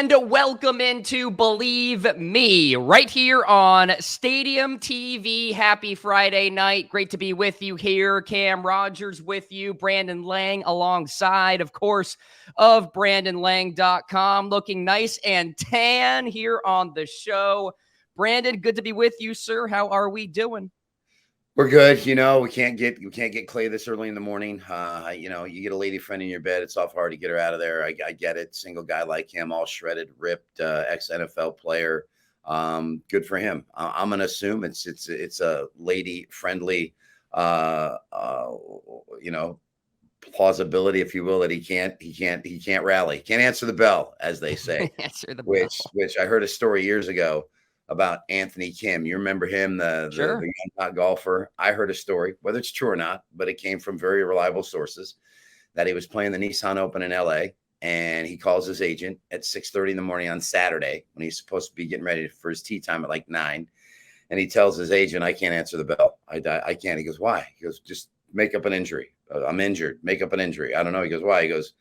And welcome into Bleav Me, right here on Stadium TV. Happy Friday night. Great to be with you here. Cam Rogers with you. Brandon Lang alongside, of course, of BrandonLang.com. Looking nice and tan here on the show. Brandon, good to be with you, sir. How are we doing? We're good. We can't get Clay this early in the morning. You get a lady friend in your bed. It's awful hard to get her out of there. I get it. Single guy like him, all shredded, ripped, ex-NFL player. Good for him. I'm going to assume it's a lady friendly, plausibility, if you will, that he can't rally. He can't answer the bell, as they say. Answer the bell. Which I heard a story years ago about Anthony Kim. You remember him, the young golfer? I heard a story, whether it's true or not, but it came from very reliable sources, that he was playing the Nissan Open in LA, and he calls his agent at 6:30 in the morning on Saturday when he's supposed to be getting ready for his tee time at like 9. And he tells his agent, I can't answer the bell. I can't. He goes, why? He goes, just make up an injury. I'm injured. Make up an injury. I don't know. He goes, why? He goes,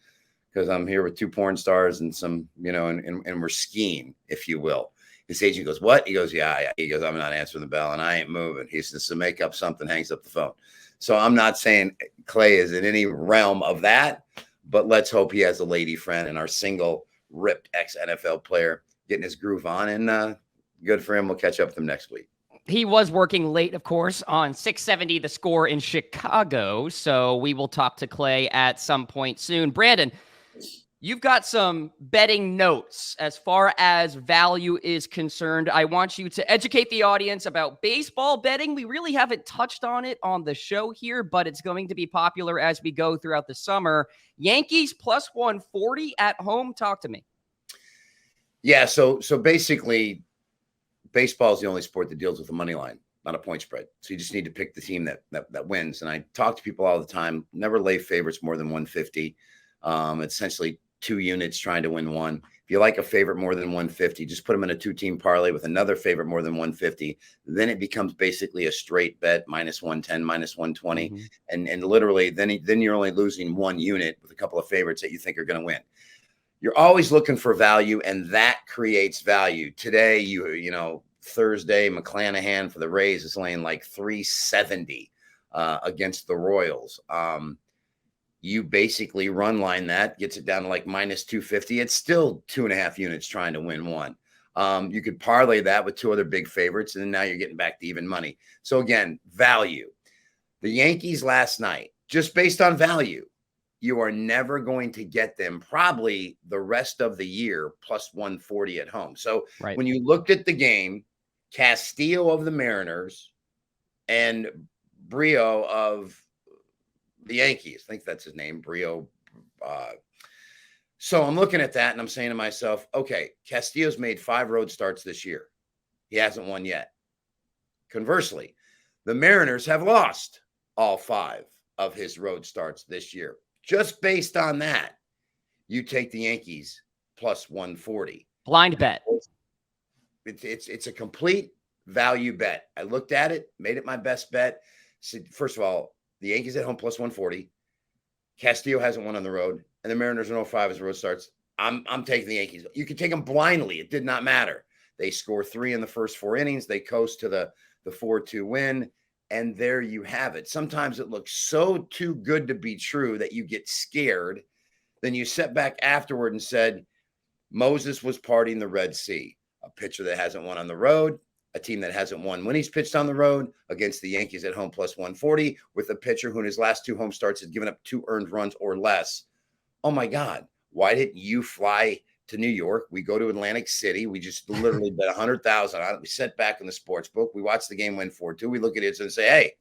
because I'm here with 2 porn stars and some, and we're skiing, if you will. His agent goes, what? He goes, yeah. He goes, I'm not answering the bell and I ain't moving. He says, to make up something, hangs up the phone. So I'm not saying Clay is in any realm of that, but let's hope he has a lady friend and our single ripped ex-NFL player getting his groove on, and good for him. We'll catch up with him next week. He was working late, of course, on 670 The Score in Chicago, so we will talk to Clay at some point soon. Brandon, you've got some betting notes as far as value is concerned. I want you to educate the audience about baseball betting. We really haven't touched on it on the show here, but it's going to be popular as we go throughout the summer. Yankees plus 140 at home. Talk to me. Yeah, so basically, baseball is the only sport that deals with a money line, not a point spread. So you just need to pick the team that wins. And I talk to people all the time, never lay favorites more than 150. Essentially 2 units trying to win one. If you like a favorite more than 150, just put them in a 2-team parlay with another favorite more than 150. Then it becomes basically a straight bet, minus 110, minus 120. Mm-hmm. And literally then you're only losing 1 unit with a couple of favorites that you think are going to win. You're always looking for value, and that creates value. Today, Thursday, McClanahan for the Rays is laying like 370 against the Royals. You basically run line that, gets it down to like minus 250. It's still 2.5 units trying to win one. You could parlay that with 2 other big favorites, and then now you're getting back to even money. So again, value. The Yankees last night, just based on value, you are never going to get them probably the rest of the year plus 140 at home. So When you looked at the game, Castillo of the Mariners and Brio of the Yankees, I think that's his name, Brio. So I'm looking at that and I'm saying to myself, okay, Castillo's made 5 road starts this year. He hasn't won yet. Conversely, the Mariners have lost all 5 of his road starts this year. Just based on that, you take the Yankees plus 140. Blind bet. It's a complete value bet. I looked at it, made it my best bet. Said, first of all, the Yankees at home plus 140. Castillo hasn't won on the road, and the Mariners are 0-5 as road starts. I'm taking the Yankees. You could take them blindly. It did not matter. They score 3 in the first 4 innings. They coast to the 4-2 win. And there you have it. Sometimes it looks so too good to be true that you get scared. Then you sat back afterward and said, Moses was partying the Red Sea, a pitcher that hasn't won on the road, a team that hasn't won when he's pitched on the road, against the Yankees at home plus 140, with a pitcher who in his last 2 home starts has given up 2 earned runs or less. Oh my God, why didn't you fly to New York? We go to Atlantic City. We just literally bet 100,000 on it. We sit back in the sports book. We watch the game win 4-2. We look at it and say, hey,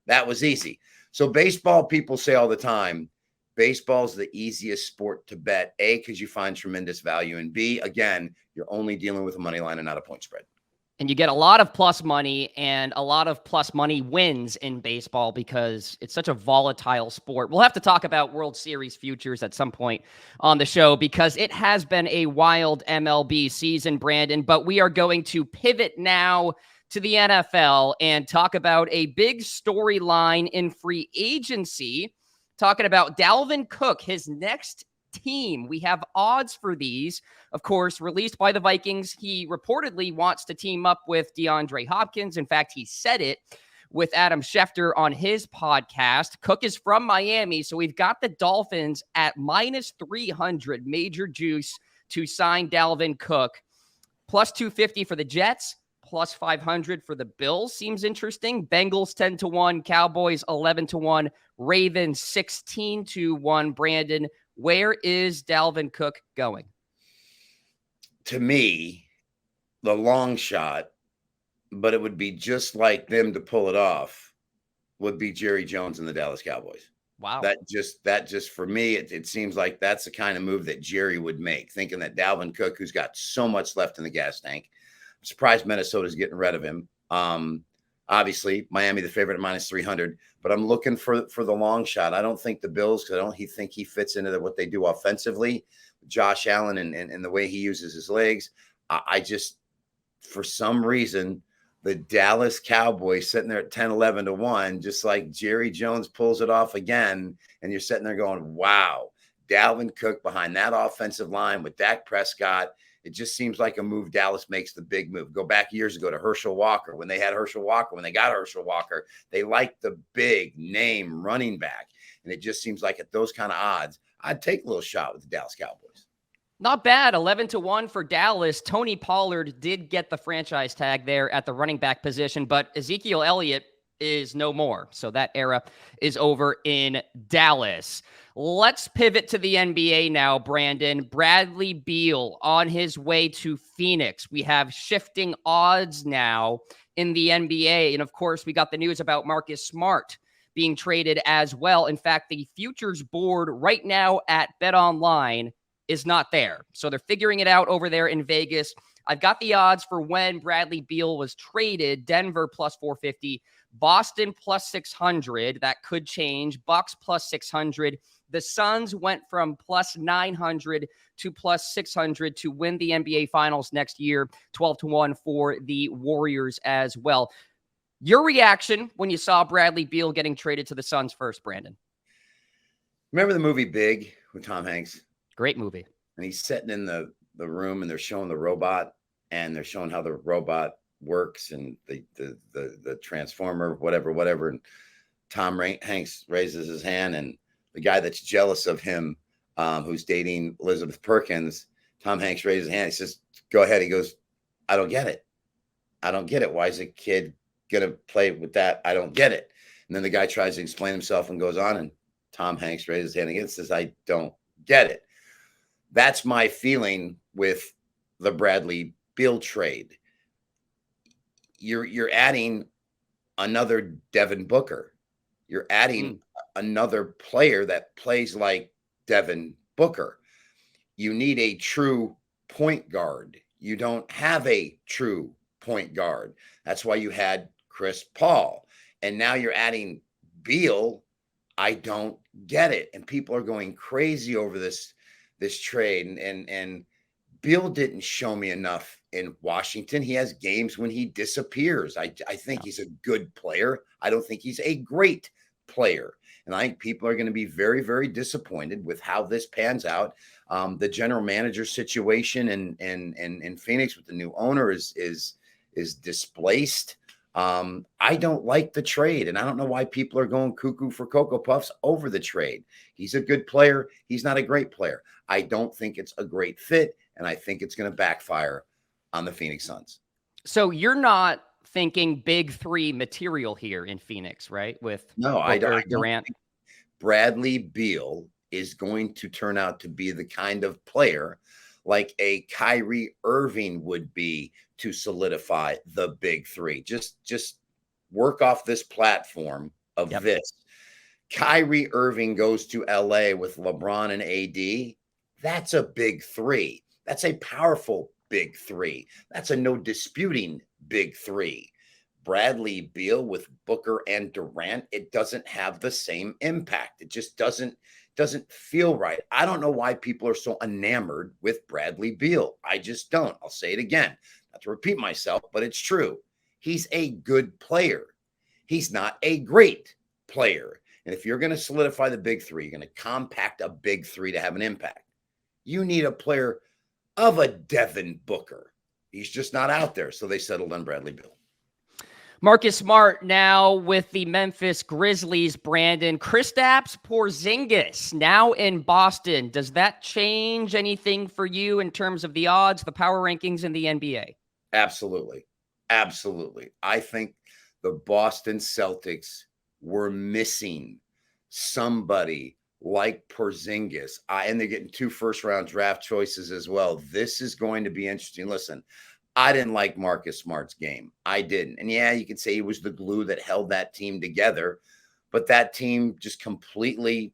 that was easy. So baseball, people say all the time, baseball is the easiest sport to bet. A, because you find tremendous value. And B, again, you're only dealing with a money line and not a point spread. And you get a lot of plus money and a lot of plus money wins in baseball because it's such a volatile sport. We'll have to talk about World Series futures at some point on the show because it has been a wild MLB season, Brandon. But we are going to pivot now to the NFL and talk about a big storyline in free agency, talking about Dalvin Cook, his next team. We have odds for these, of course, released by the Vikings. He reportedly wants to team up with DeAndre Hopkins. In fact, he said it with Adam Schefter on his podcast. Cook is from Miami, so we've got the Dolphins at minus 300 major juice to sign Dalvin Cook. Plus 250 for the Jets, plus 500 for the Bills. Seems interesting. Bengals 10-1, Cowboys 11-1, Ravens 16-1. Brandon, where is Dalvin Cook going? To me, the long shot, but it would be just like them to pull it off, would be Jerry Jones and the Dallas Cowboys. Wow. That just for me, it seems like that's the kind of move that Jerry would make, thinking that Dalvin Cook, who's got so much left in the gas tank. I'm surprised Minnesota's getting rid of him. Obviously, Miami, the favorite at minus 300, but I'm looking for the long shot. I don't think the Bills, because I don't think he fits into what they do offensively. Josh Allen and the way he uses his legs. I just, for some reason, the Dallas Cowboys sitting there at 10-11-1, just like Jerry Jones pulls it off again. And you're sitting there going, wow, Dalvin Cook behind that offensive line with Dak Prescott. It just seems like a move. Dallas makes the big move. Go back years ago to Herschel Walker. When they got Herschel Walker, they liked the big name running back. And it just seems like at those kind of odds, I'd take a little shot with the Dallas Cowboys. Not bad. 11-1 for Dallas. Tony Pollard did get the franchise tag there at the running back position, but Ezekiel Elliott is no more. So that era is over in Dallas. Let's pivot to the NBA now, Brandon. Bradley Beal on his way to Phoenix. We have shifting odds now in the NBA. And of course, we got the news about Marcus Smart being traded as well. In fact, the futures board right now at BetOnline is not there. So they're figuring it out over there in Vegas. I've got the odds for when Bradley Beal was traded. Denver plus 450, Boston plus 600. That could change. Bucks plus 600. The Suns went from plus 900 to plus 600 to win the NBA Finals next year. 12-1 for the Warriors as well. Your reaction when you saw Bradley Beal getting traded to the Suns first, Brandon? Remember the movie Big with Tom Hanks? Great movie. And he's sitting in the room and they're showing the robot and they're showing how the robot works and the transformer, whatever. And Tom Hanks raises his hand, and the guy that's jealous of him, who's dating Elizabeth Perkins, Tom Hanks raises his hand. He says, go ahead. He goes, I don't get it. Why is a kid going to play with that? I don't get it. And then the guy tries to explain himself and goes on, and Tom Hanks raises his hand again and says, I don't get it. That's my feeling with the Bradley Beal trade. You're adding another Devin Booker. You're adding another player that plays like Devin Booker. You need a true point guard. You don't have a true point guard. That's why you had Chris Paul. And now you're adding Beal. I don't get it. And people are going crazy over this trade. And Beal didn't show me enough in Washington. He has games when he disappears. I think he's a good player. I don't think he's a great player. And I think people are going to be very, very disappointed with how this pans out. The general manager situation in Phoenix with the new owner is displaced. I don't like the trade, and I don't know why people are going cuckoo for Cocoa Puffs over the trade. He's a good player. He's not a great player. I don't think it's a great fit, and I think it's going to backfire on the Phoenix Suns. So you're not thinking big three material here in Phoenix, right? With no, I don't. Durant. Bradley Beal is going to turn out to be the kind of player like a Kyrie Irving would be to solidify the big three. Just work off this platform of this. Kyrie Irving goes to LA with LeBron and AD. That's a big three. That's a powerful big three. That's a no disputing big three. Bradley Beal with Booker and Durant, it doesn't have the same impact. It just doesn't feel right. I don't know why people are so enamored with Bradley Beal. I just don't. I'll say it again, not to repeat myself, but it's true. He's a good player. He's not a great player. And if you're going to solidify the big three, you're going to compact a big three to have an impact. You need a player of a Devin Booker. He's just not out there. So they settled on Bradley Beal. Marcus Smart now with the Memphis Grizzlies, Brandon. Kristaps Porzingis now in Boston. Does that change anything for you in terms of the odds, the power rankings in the NBA? Absolutely. Absolutely. I think the Boston Celtics were missing somebody like Porzingis. And they're getting 2 first-round draft choices as well. This is going to be interesting. Listen, I didn't like Marcus Smart's game. I didn't. And yeah, you could say he was the glue that held that team together, but that team just completely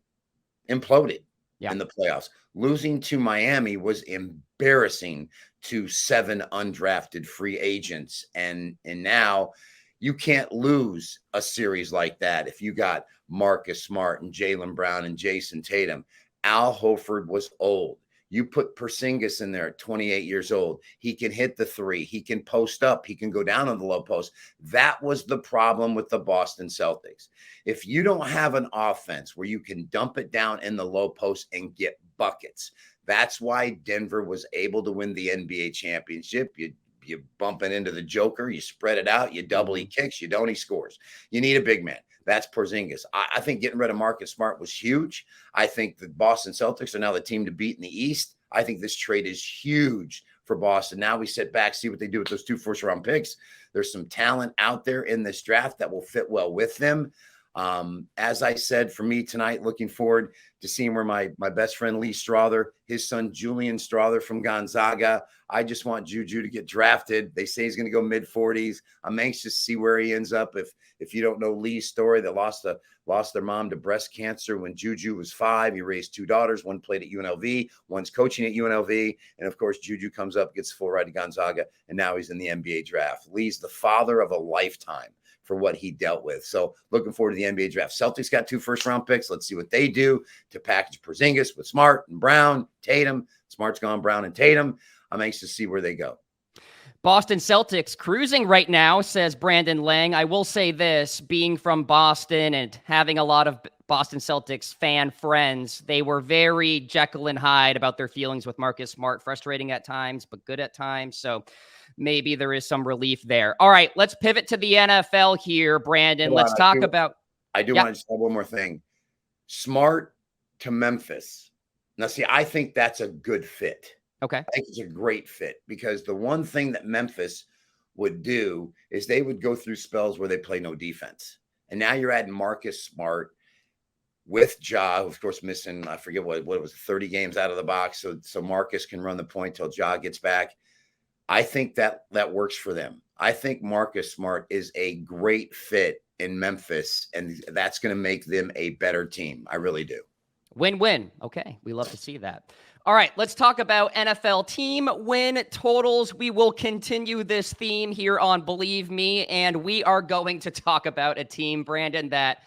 imploded in the playoffs. Losing to Miami was embarrassing to 7 undrafted free agents. And now you can't lose a series like that if you got Marcus Smart and Jaylen Brown and Jason Tatum. Al Horford was old. You put Porzingis in there at 28 years old. He can hit the 3. He can post up. He can go down on the low post. That was the problem with the Boston Celtics. If you don't have an offense where you can dump it down in the low post and get buckets, that's why Denver was able to win the NBA championship. You bump it into the Joker. You spread it out. You double, he kicks. You don't, he scores. You need a big man. That's Porzingis. I think getting rid of Marcus Smart was huge. I think the Boston Celtics are now the team to beat in the East. I think this trade is huge for Boston. Now we sit back, see what they do with those 2 first-round picks. There's some talent out there in this draft that will fit well with them. As I said, for me tonight, looking forward to seeing where my best friend Lee Strother, his son Julian Strother from Gonzaga. I just want Juju to get drafted. They say he's going to go mid-40s. I'm anxious to see where he ends up. If you don't know Lee's story, they lost their mom to breast cancer when Juju was 5. He raised 2 daughters. One played at UNLV. One's coaching at UNLV. And, of course, Juju comes up, gets full ride to Gonzaga, and now he's in the NBA draft. Lee's the father of a lifetime for what he dealt with. So looking forward to the NBA draft. Celtics got 2 first-round picks. Let's see what they do to package Porzingis with Smart and Brown, Tatum. Smart's gone, Brown and Tatum. I'm anxious to see where they go. Boston Celtics cruising right now, says Brandon Lang. I will say this, being from Boston and having a lot of Boston Celtics fan friends, they were very Jekyll and Hyde about their feelings with Marcus Smart, frustrating at times, but good at times. So maybe there is some relief there. All right, let's pivot to the NFL here, Brandon. Let's talk about... I do want to just add one more thing. Smart to Memphis. Now, see, I think that's a good fit. Okay. I think it's a great fit because the one thing that Memphis would do is they would go through spells where they play no defense. And now you're adding Marcus Smart with Ja, of course, missing, I forget what it was, 30 games out of the box. So Marcus can run the point till Ja gets back. I think that works for them. I think Marcus Smart is a great fit in Memphis, and that's going to make them a better team. I really do. Win-win. Okay. We love to see that. All right, let's talk about NFL team win totals. We will continue this theme here on Bleav Me, and we are going to talk about a team, Brandon, that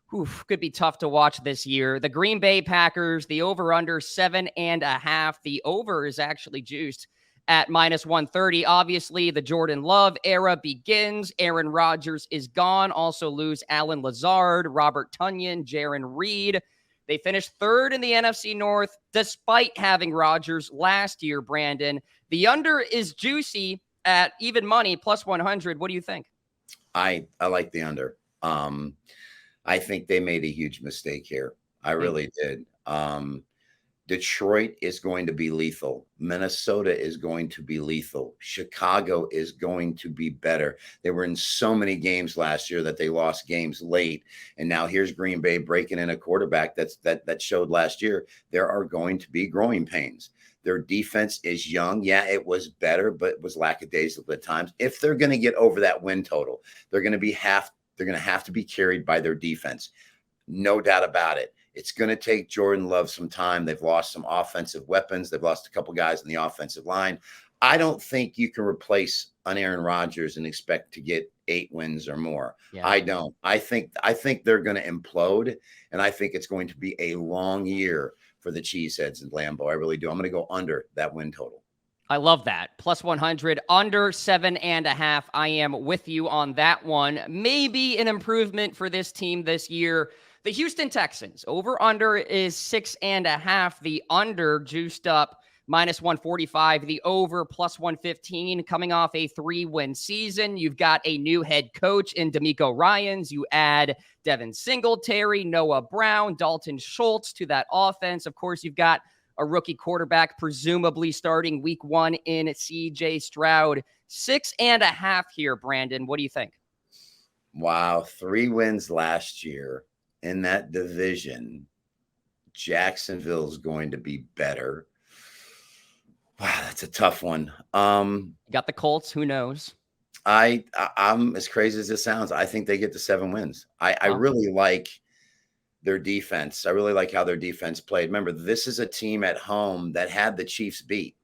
could be tough to watch this year. The Green Bay Packers, the over-under 7.5. The over is actually juiced at -130. Obviously, the Jordan Love era begins. Aaron Rodgers is gone. Also lose Allen Lazard, Robert Tonyan, Jaron Reed. They finished 3rd in the NFC North despite having Rodgers last year, Brandon. The under is juicy at even money, +100. What do you think? I like the under. I think they made a huge mistake here. I really did. Detroit is going to be lethal. Minnesota is going to be lethal. Chicago is going to be better. They were in so many games last year that they lost games late. And now here's Green Bay breaking in a quarterback that showed last year. There are going to be growing pains. Their defense is young. Yeah, it was better, but it was lackadaisical at times. If they're going to get over that win total, they're going to have to be carried by their defense. No doubt about it. It's going to take Jordan Love some time. They've lost some offensive weapons. They've lost a couple guys in the offensive line. I don't think you can replace an Aaron Rodgers and expect to get 8 wins or more. Yeah. I don't. I think they're going to implode, and I think it's going to be a long year for the Cheeseheads in Lambeau. I really do. I'm going to go under that win total. I love that. +100, under 7.5. I am with you on that one. Maybe an improvement for this team this year. The Houston Texans, over under is 6.5. The under juiced up minus 145. The over plus 115. Coming off a 3-win season. You've got a new head coach in D'Amico Ryans. You add Devin Singletary, Noah Brown, Dalton Schultz to that offense. Of course, you've got a rookie quarterback, presumably starting week 1 in CJ Stroud. 6.5 here, Brandon. What do you think? Wow. 3 wins last year in that division. Jacksonville's going to be better. Wow, that's a tough one. You got the Colts. Who knows? I'm as crazy as this sounds. I think they get to 7 wins. I really like their defense. I really like how their defense played. Remember, this is a team at home that had the Chiefs beat.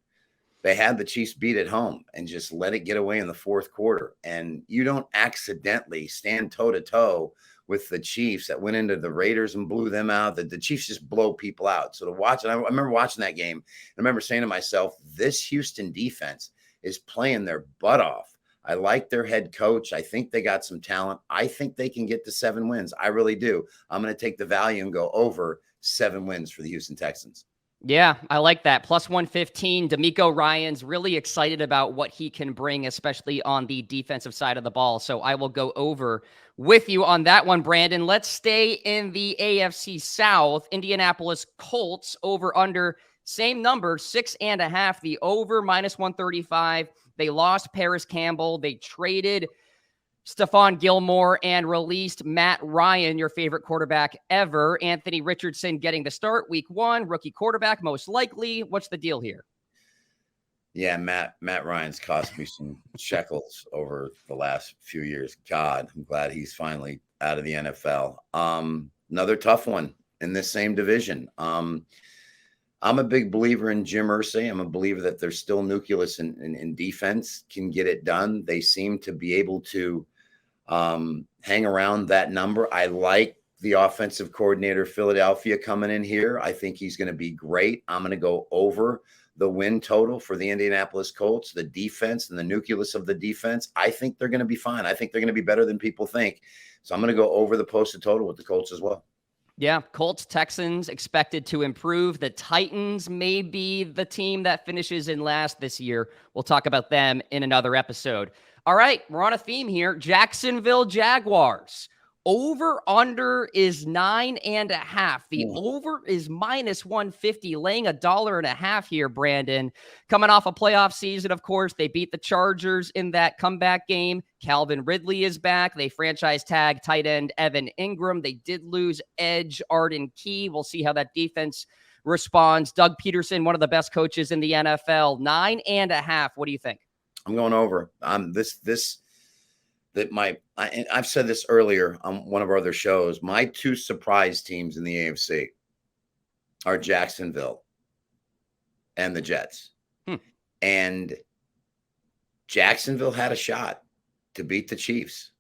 They had the Chiefs beat at home and just let it get away in the fourth quarter. And you don't accidentally stand toe-to-toe with the Chiefs that went into the Raiders and blew them out. The Chiefs just blow people out. So to watch it, I remember watching that game. I remember saying to myself, this Houston defense is playing their butt off. I like their head coach. I think they got some talent. I think they can get to 7 wins. I really do. I'm going to take the value and go over 7 wins for the Houston Texans. Yeah, I like that. Plus 115. D'Amico Ryans, really excited about what he can bring, especially on the defensive side of the ball. So I will go over with you on that one, Brandon. Let's stay in the AFC South. Indianapolis Colts over under, same number, 6.5. The over minus 135. They lost Paris Campbell. They traded Stephon Gilmore and released Matt Ryan, your favorite quarterback ever. Anthony Richardson getting the start week 1, rookie quarterback most likely. What's the deal here? Yeah, Matt Ryan's cost me some shekels over the last few years. God, I'm glad he's finally out of the NFL. Another tough one in this same division. I'm a big believer in Jim Irsay. I'm a believer that there's still nucleus in defense can get it done. They seem to be able to hang around that number. I like the offensive coordinator, Philadelphia, coming in here. I think he's going to be great. I'm going to go over the win total for the Indianapolis Colts, the defense and the nucleus of the defense. I think they're going to be fine. I think they're going to be better than people think. So I'm going to go over the posted total with the Colts as well. Yeah, Colts, Texans expected to improve. The Titans may be the team that finishes in last this year. We'll talk about them in another episode. All right, we're on a theme here. Jacksonville Jaguars. Over under is 9.5. The over is minus 150, laying $1.50 here, Brandon. Coming off a playoff season, of course, they beat the Chargers in that comeback game. Calvin Ridley is back. They franchise tag tight end Evan Ingram. They did lose edge Arden Key. We'll see how that defense responds. Doug Peterson, one of the best coaches in the NFL. 9.5. What do you think? I'm going over. I've said this earlier on one of our other shows. My 2 surprise teams in the AFC are Jacksonville and the Jets. And Jacksonville had a shot to beat the Chiefs.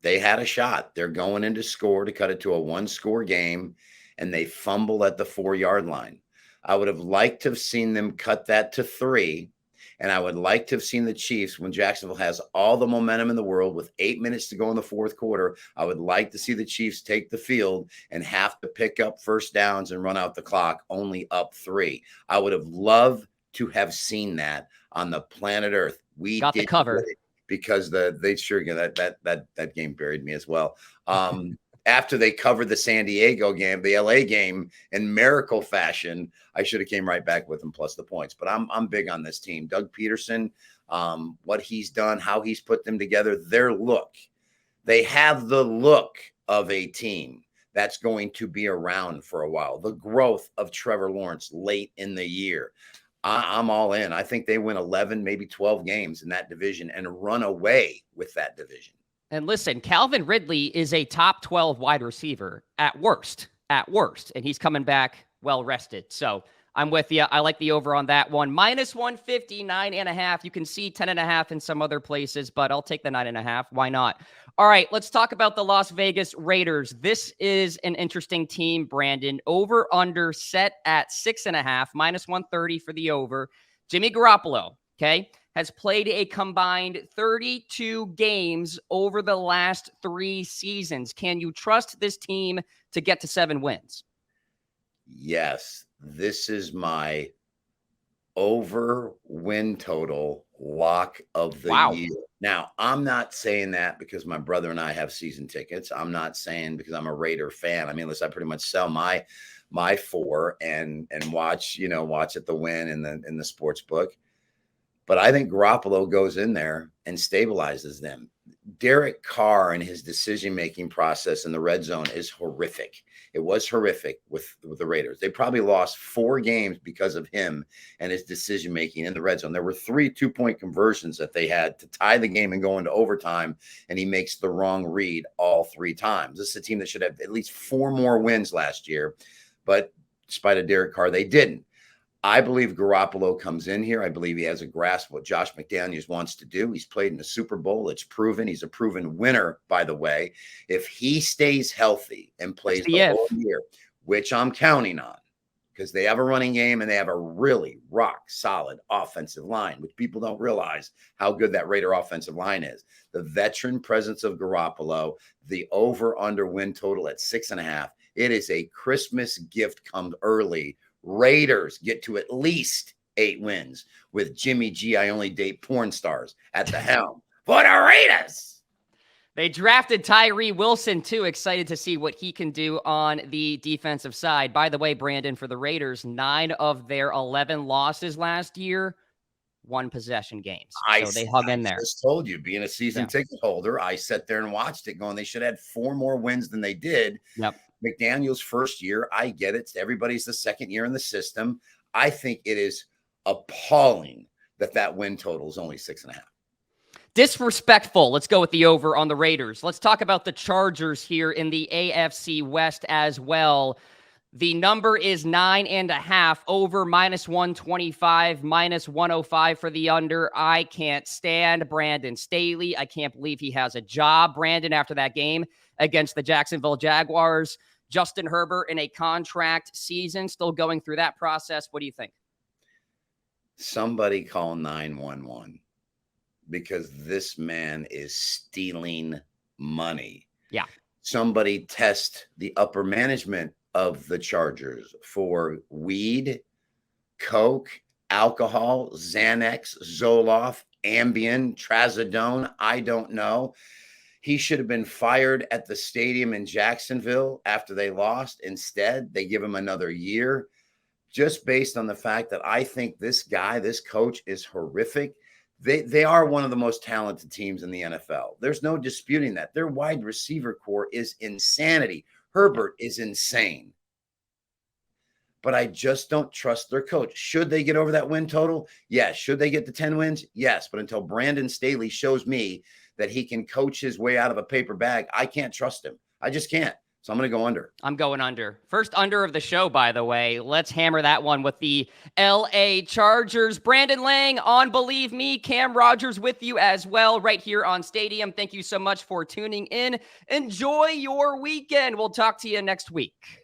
They had a shot. They're going into score to cut it to a 1-score game, and they fumble at the 4-yard line. I would have liked to have seen them cut that to 3. And I would like to have seen the Chiefs, when Jacksonville has all the momentum in the world with 8 minutes to go in the fourth quarter, I would like to see the Chiefs take the field and have to pick up first downs and run out the clock, only up 3. I would have loved to have seen that on the planet Earth. We got the cover because they sure that game buried me as well. After they covered the San Diego game, the LA game in miracle fashion, I should have came right back with them plus the points. But I'm big on this team. Doug Peterson, what he's done, how he's put them together, their look. They have the look of a team that's going to be around for a while. The growth of Trevor Lawrence late in the year. I'm all in. I think they win 11, maybe 12 games in that division and run away with that division. And listen, Calvin Ridley is a top 12 wide receiver at worst, and he's coming back well rested. So I'm with you. I like the over on that one. Minus 150, 9.5. You can see 10.5 in some other places, but I'll take the 9.5. Why not? All right, let's talk about the Las Vegas Raiders. This is an interesting team, Brandon. Over under set at 6.5, minus 130 for the over. Jimmy Garoppolo, okay? has played a combined 32 games over the last 3 seasons. Can you trust this team to get to 7 wins? Yes, this is my over win total lock of the year. Now, I'm not saying that because my brother and I have season tickets. I'm not saying because I'm a Raider fan. I mean, listen, I pretty much sell my 4 and watch at the win in the sports book. But I think Garoppolo goes in there and stabilizes them. Derek Carr and his decision-making process in the red zone is horrific. It was horrific with the Raiders. They probably lost 4 games because of him and his decision-making in the red zone. There were 3 2-point conversions that they had to tie the game and go into overtime, and he makes the wrong read all 3 times. This is a team that should have at least 4 more wins last year, but despite of Derek Carr, they didn't. I Bleav Garoppolo comes in here. I Bleav he has a grasp of what Josh McDaniels wants to do. He's played in the Super Bowl. It's proven. He's a proven winner, by the way. If he stays healthy and plays the whole year, which I'm counting on, because they have a running game and they have a really rock-solid offensive line, which people don't realize how good that Raider offensive line is. The veteran presence of Garoppolo, the over-under win total at 6.5. It is a Christmas gift come early. Raiders get to at least 8 wins with Jimmy G. I only date porn stars at the helm for the Raiders. They drafted Tyree Wilson, too. Excited to see what he can do on the defensive side. By the way, Brandon, for the Raiders, 9 of their 11 losses last year, 1-possession games. So they hung in there. I just told you, being a season ticket holder, I sat there and watched it going, they should have had 4 more wins than they did. Yep. McDaniel's first year, I get it. Everybody's the second year in the system. I think it is appalling that win total is only 6.5. Disrespectful. Let's go with the over on the Raiders. Let's talk about the Chargers here in the AFC West as well. The number is 9.5, over -125, -105 for the under. I can't stand Brandon Staley. I can't Bleav he has a job, Brandon, after that game against the Jacksonville Jaguars. Justin Herbert in a contract season, still going through that process. What do you think? Somebody call 911 because this man is stealing money. Yeah. Somebody test the upper management of the Chargers for weed, coke, alcohol, Xanax, Zoloft, Ambien, Trazodone. I don't know. He should have been fired at the stadium in Jacksonville after they lost. Instead, they give him another year just based on the fact that I think this coach is horrific. They are one of the most talented teams in the NFL. There's no disputing that. Their wide receiver core is insanity. Herbert is insane. But I just don't trust their coach. Should they get over that win total? Yes. Should they get to 10 wins? Yes. But until Brandon Staley shows me that he can coach his way out of a paper bag, I can't trust him. I just can't. So I'm going to go under. I'm going under. First under of the show, by the way. Let's hammer that one with the LA Chargers. Brandon Lang on Bleav Me. Cam Rogers with you as well right here on Stadium. Thank you so much for tuning in. Enjoy your weekend. We'll talk to you next week.